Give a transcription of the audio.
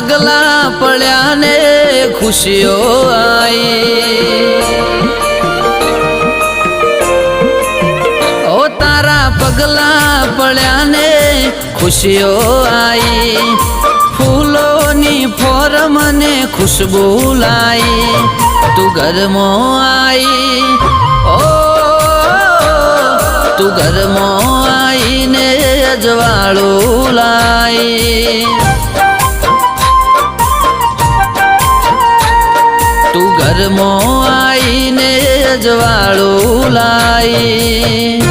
પગલા પડ્યા ને ખુશીઓ આઈ ઓ તારા પગલા પડ્યા ને ખુશીઓ આઈ ફૂલોની ફોરમ ને ખુશબુ લાઈ તું ઘરમાં આઈ ઓ તું ઘરમાં આઈને અજવાળું લાઈ તું ઘરમાં આઈને અજવાળું લાઈ